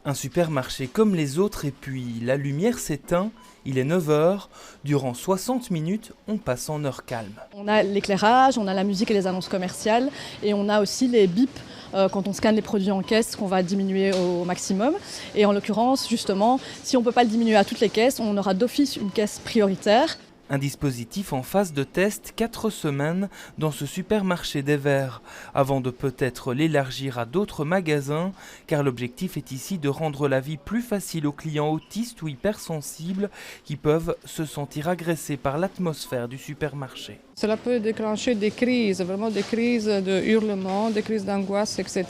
Un supermarché comme les autres et puis la lumière s'éteint, il est 9 heures, durant 60 minutes, on passe en heure calme. On a l'éclairage, on a la musique et les annonces commerciales et on a aussi les bips quand on scanne les produits en caisse qu'on va diminuer au maximum. Et en l'occurrence, justement, si on ne peut pas le diminuer à toutes les caisses, on aura d'office une caisse prioritaire. Un dispositif en phase de test 4 semaines dans ce supermarché des Verts, avant de peut-être l'élargir à d'autres magasins, car l'objectif est ici de rendre la vie plus facile aux clients autistes ou hypersensibles qui peuvent se sentir agressés par l'atmosphère du supermarché. Cela peut déclencher des crises, vraiment des crises de hurlement, des crises d'angoisse, etc.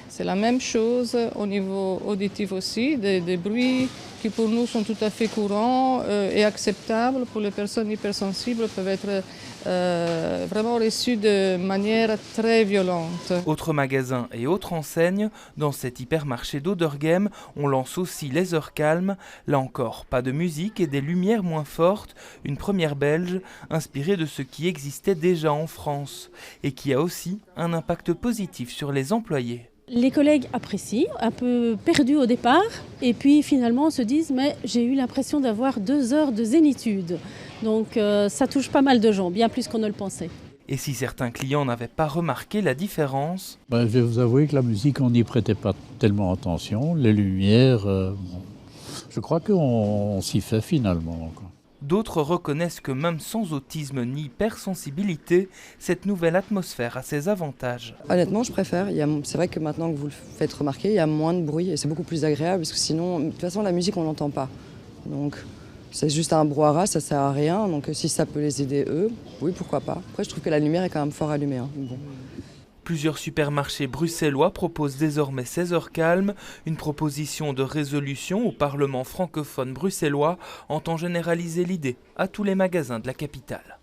C'est la même chose au niveau auditif aussi, des bruits qui pour nous sont tout à fait courants et acceptables pour les personnes hypersensibles peuvent être vraiment reçus de manière très violente. Autres magasins et autres enseignes, dans cet hypermarché d'Oderghem, on lance aussi les heures calmes. Là encore, pas de musique et des lumières moins fortes, une première belge inspirée de ce qui existait déjà en France et qui a aussi un impact positif sur les employés. Les collègues apprécient, un peu perdus au départ, et puis finalement se disent « mais j'ai eu l'impression d'avoir 2 heures de zénitude ». Donc ça touche pas mal de gens, bien plus qu'on ne le pensait. Et si certains clients n'avaient pas remarqué la différence? Je vais vous avouer que la musique, on n'y prêtait pas tellement attention. Les lumières, je crois qu'on s'y fait finalement. D'autres reconnaissent que même sans autisme ni hypersensibilité, cette nouvelle atmosphère a ses avantages. Honnêtement, je préfère. C'est vrai que maintenant que vous le faites remarquer, il y a moins de bruit et c'est beaucoup plus agréable parce que sinon, de toute façon, la musique, on l'entend pas. Donc, c'est juste un brouhaha, ça sert à rien. Donc, si ça peut les aider eux, oui, pourquoi pas. Après, je trouve que la lumière est quand même fort allumée. Bon. Plusieurs supermarchés bruxellois proposent désormais 16 heures calmes. Une proposition de résolution au Parlement francophone bruxellois entend généraliser l'idée à tous les magasins de la capitale.